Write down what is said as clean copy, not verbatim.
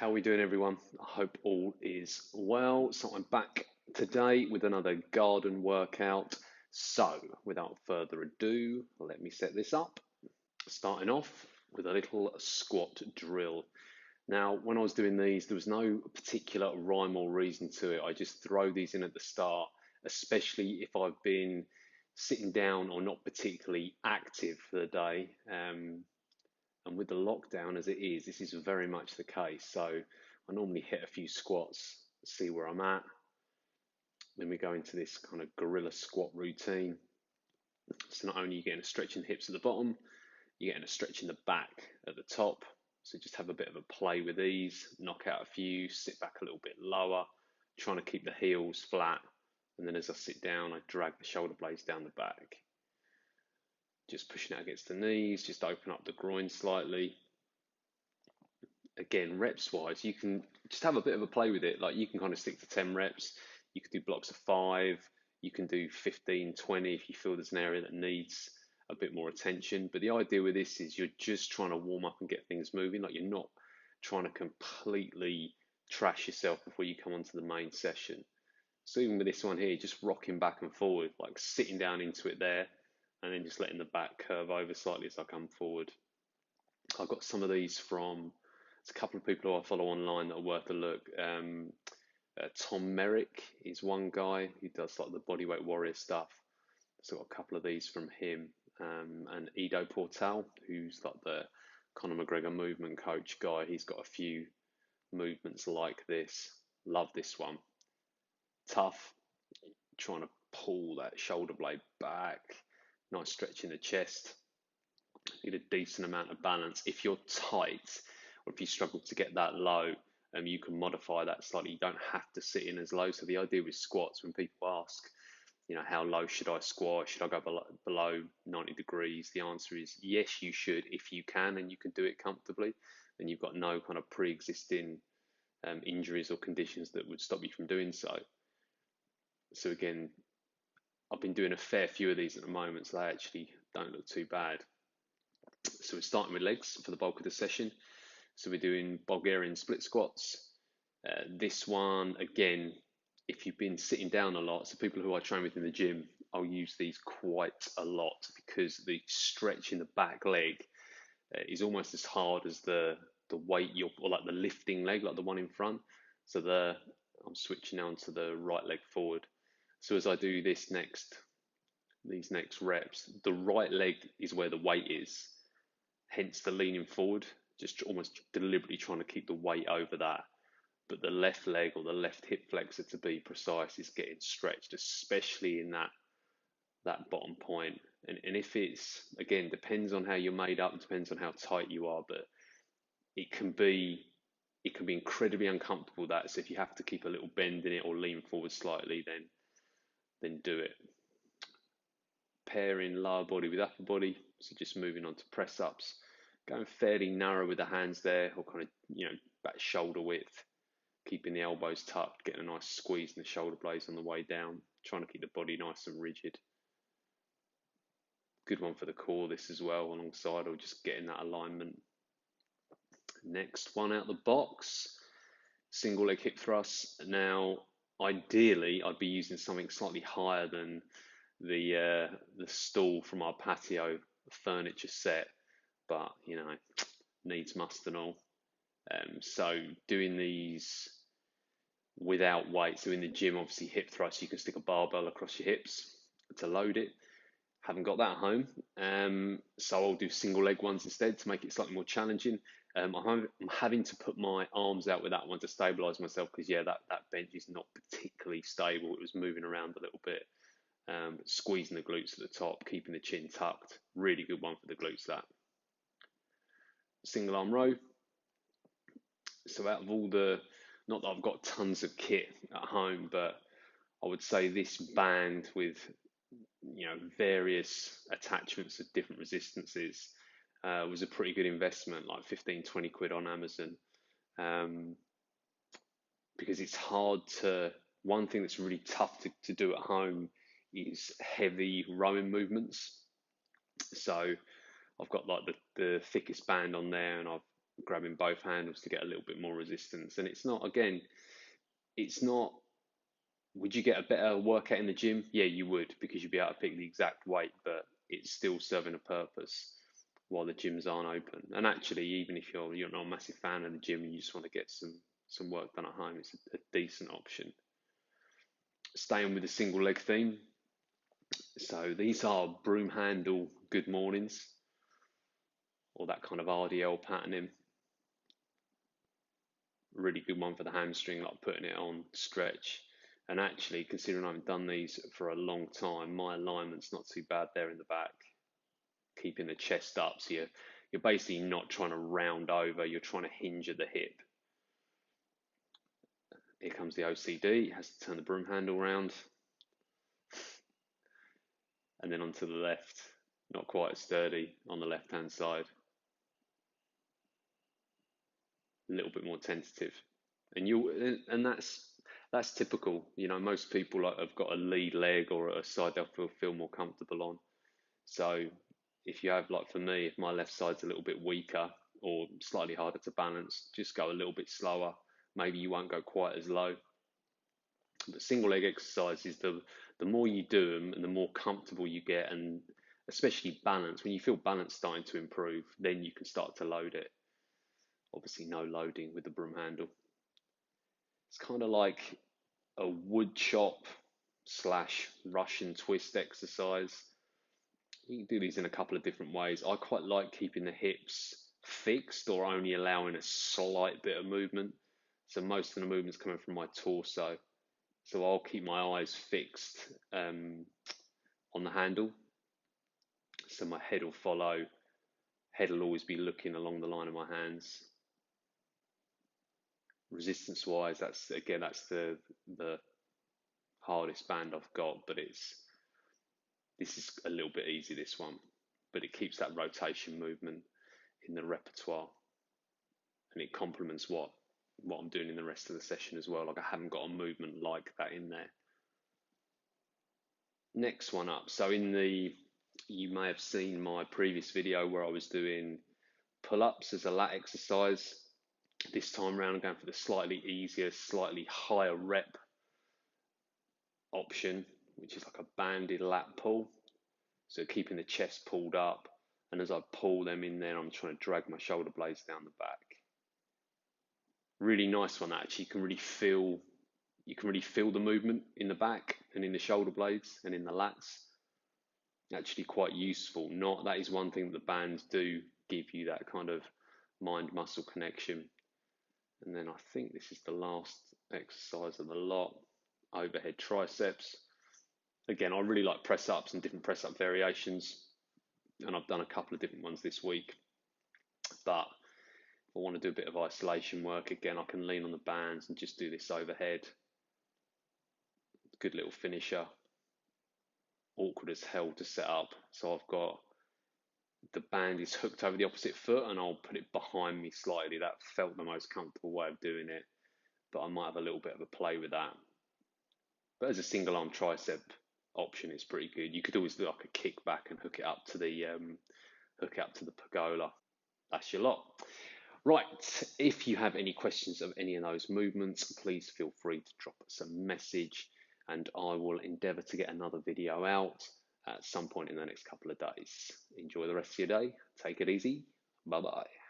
How are we doing, everyone? I hope all is well. So I'm back today with another garden workout. So without further ado, let me set this up. Starting off with a little squat drill. Now, when I was doing these, there was no particular rhyme or reason to it. I just throw these in at the start, especially if I've been sitting down or not particularly active for the day. And with the lockdown as it is, this is very much the case. So I normally hit a few squats, see where I'm at. Then we go into this kind of gorilla squat routine. So not only are you getting a stretch in the hips at the bottom, you're getting a stretch in the back at the top. So just have a bit of a play with these, knock out a few, sit back a little bit lower, trying to keep the heels flat. And then as I sit down, I drag the shoulder blades down the back. Just pushing out against the knees, just open up the groin slightly. Again, reps wise, you can just have a bit of a play with it. Like you can kind of stick to 10 reps. You can do blocks of 5. You can do 15, 20 if you feel there's an area that needs a bit more attention. But the idea with this is you're just trying to warm up and get things moving. Like you're not trying to completely trash yourself before you come onto the main session. So even with this one here, just rocking back and forward, like sitting down into it there, and then just letting the back curve over slightly as I come forward. I've got some of these from there's a couple of people who I follow online that are worth a look. Tom Merrick is one guy who does like the bodyweight warrior stuff. So I've got a couple of these from him. And Ido Portal, who's like the Conor McGregor movement coach guy. He's got a few movements like this. Love this one. Tough, trying to pull that shoulder blade back. Nice stretch in the chest. Need a decent amount of balance. If you're tight or if you struggle to get that low, you can modify that slightly. You don't have to sit in as low. So the idea with squats, when people ask, how low should I squat? Should I go below 90 degrees? The answer is yes, you should if you can and you can do it comfortably. And you've got no kind of pre-existing injuries or conditions that would stop you from doing so. So again, I've been doing a fair few of these at the moment, so they actually don't look too bad. So we're starting with legs for the bulk of the session. So we're doing Bulgarian split squats. This one, again, if you've been sitting down a lot, so people who I train with in the gym, I'll use these quite a lot because the stretch in the back leg is almost as hard as the weight or like the lifting leg, like the one in front. So I'm switching now to the right leg forward. So as I do these next reps, the right leg is where the weight is, hence the leaning forward, just almost deliberately trying to keep the weight over that. But the left leg or the left hip flexor, to be precise, is getting stretched, especially in that bottom point. And if it's, again, depends on how you're made up, depends on how tight you are, but it can be incredibly uncomfortable. So if you have to keep a little bend in it or lean forward slightly, then do it. Pairing lower body with upper body, so just moving on to press ups, going fairly narrow with the hands there, or kind of back shoulder width, keeping the elbows tucked, getting a nice squeeze in the shoulder blades on the way down, trying to keep the body nice and rigid. Good one for the core, this as well, alongside, or just getting that alignment. Next one out the box, single leg hip thrusts. Now, ideally, I'd be using something slightly higher than the stool from our patio furniture set, but needs must and all. So doing these without weight. So in the gym, obviously hip thrusts, you can stick a barbell across your hips to load it. Haven't got that at home, so I'll do single leg ones instead to make it slightly more challenging. I'm having to put my arms out with that one to stabilize myself because that bench is not particularly stable. It was moving around a little bit. Squeezing the glutes at the top, keeping the chin tucked. Really good one for the glutes, that. Single arm row. So out of all not that I've got tons of kit at home, but I would say this band with various attachments of different resistances was a pretty good investment, like 15, 20 quid on Amazon. Because it's hard one thing that's really tough to do at home is heavy rowing movements. So I've got like the thickest band on there, and I've grabbing both handles to get a little bit more resistance. And it's not, again, it's not, would you get a better workout in the gym? Yeah, you would, because you'd be able to pick the exact weight, but it's still serving a purpose while the gyms aren't open. And actually, even if you're not a massive fan of the gym and you just want to get some work done at home, it's a decent option. Staying with the single leg theme, so these are broom handle good mornings, or that kind of RDL patterning. Really good one for the hamstring, like putting it on stretch. And actually, considering I haven't done these for a long time, my alignment's not too bad there in the back, keeping the chest up. So you're basically not trying to round over, you're trying to hinge at the hip. Here comes the OCD, it has to turn the broom handle round. And then onto the left, not quite as sturdy on the left hand side. A little bit more tentative. And that's typical. You know, most people have got a lead leg or a side they'll feel more comfortable on. So if you have, like for me, if my left side's a little bit weaker or slightly harder to balance, just go a little bit slower. Maybe you won't go quite as low. But single leg exercises, the more you do them and the more comfortable you get, and especially balance, when you feel balance starting to improve, then you can start to load it. Obviously, no loading with the broom handle. It's kind of like a wood chop slash Russian twist exercise. You can do these in a couple of different ways. I quite like keeping the hips fixed or only allowing a slight bit of movement. So most of the movement's coming from my torso. So I'll keep my eyes fixed on the handle. So my head will follow. Head will always be looking along the line of my hands. Resistance wise, that's the hardest band I've got, but this is a little bit easy, this one, but it keeps that rotation movement in the repertoire, and it complements what I'm doing in the rest of the session as well. Like I haven't got a movement like that in there. Next one up. So you may have seen my previous video where I was doing pull-ups as a lat exercise. This time around, I'm going for the slightly easier, slightly higher rep option, which is like a banded lat pull. So keeping the chest pulled up, and as I pull them in there, I'm trying to drag my shoulder blades down the back. Really nice one, actually. You can really feel the movement in the back and in the shoulder blades and in the lats. Actually quite useful. That is one thing that the bands do give you, that kind of mind muscle connection. And then I think this is the last exercise of the lot, overhead triceps. Again, I really like press ups and different press up variations, and I've done a couple of different ones this week. But if I want to do a bit of isolation work, again, I can lean on the bands and just do this overhead. Good little finisher. Awkward as hell to set up. So I've got the band is hooked over the opposite foot, and I'll put it behind me slightly. That felt the most comfortable way of doing it, but I might have a little bit of a play with that. But as a single arm tricep option, it's pretty good. You could always do like a kick back and hook it up to the pergola. That's your lot. Right, if you have any questions of any of those movements, please feel free to drop us a message, and I will endeavour to get another video out at some point in the next couple of days. Enjoy the rest of your day. Take it easy. Bye bye.